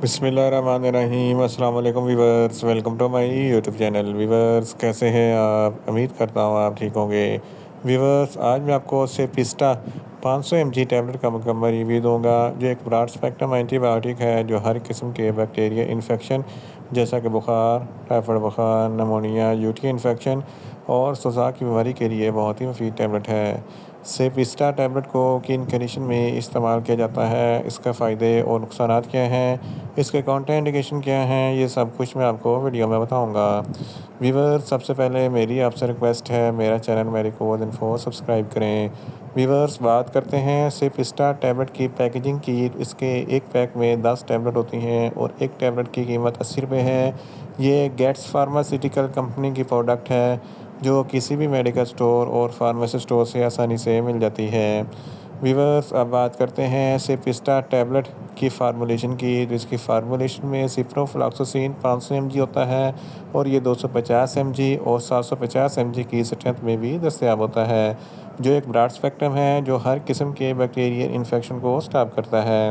बिस्मिल्लाहिर्रहमानिर्रहीम। अस्सलाम वालेकुम viewers, welcome to my YouTube channel. Viewers, कैसे हैं आप? उम्मीद करता हूँ आप ठीक होंगे। वीवर्स, आज मैं आपको सेपिस्टा 500 mg टैबलेट का मुकम्मल रिव्यू दूंगा, जो एक ब्रॉड स्पेक्ट्रम एंटीबायोटिक है जो हर किस्म के बैक्टीरिया इन्फेक्शन जैसा कि बुखार, टाइफाइड बुखार, नमोनिया, यूटी इन्फेक्शन और सोजा की बीमारी के लिए बहुत ही मुफीद टैबलेट है। सेपिस्टा टैबलेट को किन कंडीशन में इस्तेमाल किया जाता है, इसके फ़ायदे और नुकसानात क्या हैं, इसके काउंटर इंडिकेशन क्या हैं, ये सब कुछ मैं आपको वीडियो में बताऊंगा। व्यूवर्स, सबसे पहले मेरी आपसे रिक्वेस्ट है, मेरा चैनल मेडिकोज इन्फो सब्सक्राइब करें। व्यूवर्स, बात करते हैं सेपिस्टा टैबलेट की पैकेजिंग की। इसके एक पैक में 10 टैबलेट होती हैं और एक टैबलेट की कीमत 80 रुपये है। ये गेट्स फार्मास्यूटिकल कंपनी की प्रोडक्ट है, जो किसी भी मेडिकल स्टोर और फार्मेसी स्टोर से आसानी से मिल जाती है। व्यूवर्स, अब बात करते हैं सेपिस्टा टैबलेट की फार्मूलेशन की। तो इसकी फार्मूलेशन में सिप्रोफ्लॉक्सासिन 500 mg होता है और ये 250 mg और 750 mg की स्ट्रेंथ में भी दस्तयाब होता है, जो एक ब्रॉड स्पेक्ट्रम है जो हर किस्म के बैक्टीरियल इन्फेक्शन को स्टॉप करता है।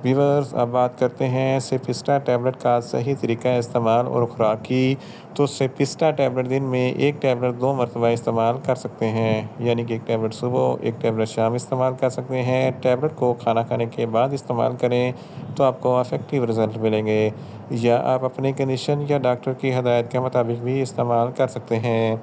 व्यूवर्स, अब बात करते हैं सेपिस्टा टैबलेट का सही तरीका इस्तेमाल और खुराक की। तो सेपिस्टा टैबलेट दिन में एक टैबलेट 2 मरतबा इस्तेमाल कर सकते हैं, यानी कि एक टैबलेट सुबह, एक टैबलेट शाम इस्तेमाल कर सकते हैं। टैबलेट को खाना खाने के बाद इस्तेमाल करें तो आपको इफेक्टिव रिजल्ट मिलेंगे, या आप अपनी कंडीशन या डॉक्टर की हदायत के मुताबिक भी इस्तेमाल कर सकते हैं।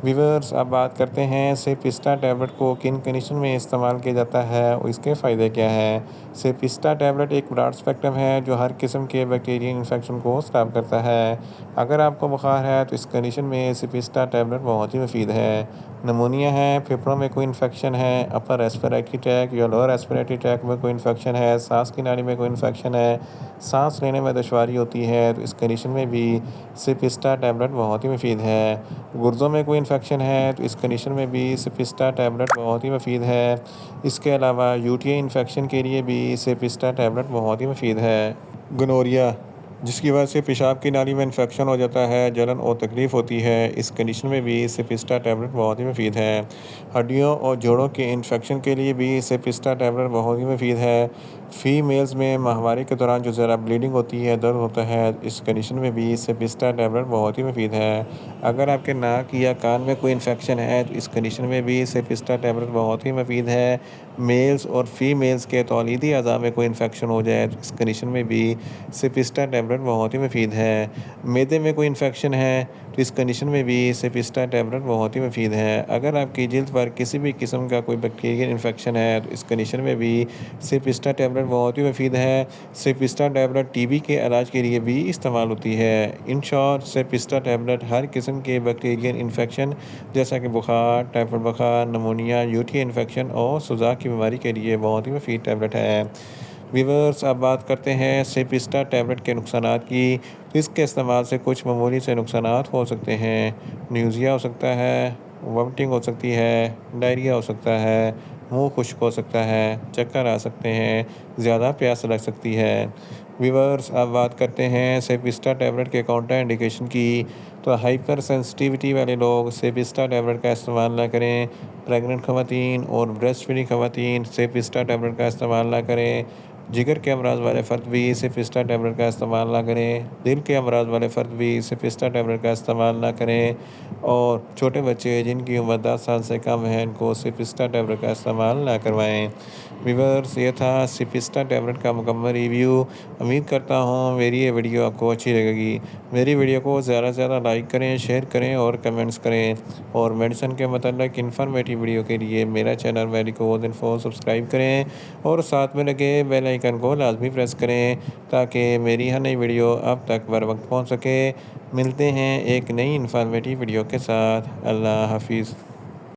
व्यूवर्स, अब बात करते हैं सेपिस्टा टैबलेट को किन कंडीशन में इस्तेमाल किया जाता है और इसके फ़ायदे क्या हैं। सेपिस्टा टैबलेट एक ब्रॉड स्पेक्ट्रम है जो हर किस्म के बैक्टीरियल इन्फेक्शन को स्टॉप करता है। अगर आपको बुखार है तो इस कंडीशन में सेपिस्टा टैबलेट बहुत ही मुफीद है। नमूनिया है, फेफड़ों में कोई इन्फेक्शन है, अपर रेस्पिरेटरी ट्रैक या लोअर रेस्पिरेटरी ट्रैक में कोई इन्फेक्शन है, सांस की नाली में कोई इन्फेक्शन है, सांस लेने में दुश्वारी होती है, तो इस कंडीशन में भी सेपिस्टा टैबलेट बहुत ही मुफीद है। गुर्दों में कोई इन्फेक्शन है तो इस कंडीशन में भी सेपिस्टा टैबलेट बहुत ही मुफीद है। इसके अलावा यूटीआई इन्फेक्शन के लिए भी सेपिस्टा टैबलेट बहुत ही मुफीद है। गोनोरिया, जिसकी वजह से पेशाब की नाली में इन्फेक्शन हो जाता है, जलन और तकलीफ़ होती है, इस कंडीशन में भी सेपिस्टा टैबलेट बहुत ही मुफीद है। हड्डियों और जोड़ों के इन्फेक्शन के लिए भी सेपिस्टा टैबलेट बहुत ही मुफीद है। फीमेल्स में माहवारी के दौरान जो ज़रा ब्लीडिंग होती है, दर्द होता है, इस कंडीशन में भी सेपिस्टा टैबलेट बहुत ही मुफीद है। अगर आपके नाक या कान में कोई इन्फेक्शन है तो इस कंडीशन में भी सेपिस्टा टैबलेट बहुत ही मुफीद है। मेल्स और फीमेल्स के तौलीदी अज़ा में कोई इन्फेक्शन हो जाए तो इस कंडीशन में भी सेपिस्टा टैबलेट बहुत ही मुफीद है। मैदे में कोई इन्फेक्शन है तो इस कंडीशन में भी सेपिस्टा टैबलेट बहुत ही मुफीद है। अगर आपकी जिल्द पर किसी भी किस्म का कोई बैक्टीरियल इन्फेक्शन है तो इस कंडीशन में भी सेपिस्टा टैबलेट बहुत ही मुफीद है। सेपिस्टा टैबलेट टीबी के इलाज के लिए भी इस्तेमाल होती है। इन शॉर्ट, सेपिस्टा टैबलेट हर किस्म के बैक्टीरियल इन्फेक्शन जैसा कि बुखार, टाइफाइड बुखार, नमोनिया, यूटी इन्फेक्शन और सोजा की बीमारी के लिए बहुत ही मुफीद टैबलेट है। व्यूवर्स, अब बात करते हैं सेपिस्टा टैबलेट के नुकसानात की। तो इसके इस्तेमाल से कुछ मामूली से नुकसानात हो सकते हैं। न्यूज़िया हो सकता है, वोमिटिंग हो सकती है, डायरिया हो सकता है, मुंह खुश्क हो सकता है, चक्कर आ सकते हैं, ज़्यादा प्यास लग सकती है। व्यूवर्स, अब बात करते हैं सेपिस्टा टैबलेट के काउंटर इंडिकेशन की। तो हाइपर सेंसिटिविटी वाले लोग सेपिस्टा टैबलेट का इस्तेमाल ना करें। प्रेग्नेंट ख़वातीन और ब्रेस्ट फीडिंग ख़वातीन सेपिस्टा टैबलेट का इस्तेमाल ना करें। जिगर के अमराज वाले फ़र्द भी सेपिस्टा टैबलेट का इस्तेमाल ना करें। दिल के अमराज वाले फ़र्द भी सेपिस्टा टैबलेट का इस्तेमाल ना करें। और छोटे बच्चे जिनकी उम्र 10 साल से कम है, इनको सेपिस्टा टैबलेट का इस्तेमाल ना करवाएं। व्यूअर्स, ये था सेपिस्टा टैबलेट का मुकम्मल रिव्यू। उम्मीद करता हूँ मेरी ये वीडियो आपको अच्छी लगेगी। मेरी वीडियो को ज़्यादा से ज़्यादा लाइक करें, शेयर करें और कमेंट्स करें। और मेडिसिन के मतलब इन्फॉर्मेटिव वीडियो के लिए मेरा चैनल मेडिकोज इन्फो सब्सक्राइब करें और साथ में लगे बेल आइकन को लाजमी प्रेस करें, ताकि मेरी हर नई वीडियो अब तक बर वक्त पहुँच सके। मिलते हैं एक नई इन्फॉर्मेटिव वीडियो के साथ। अल्लाह हाफिज़।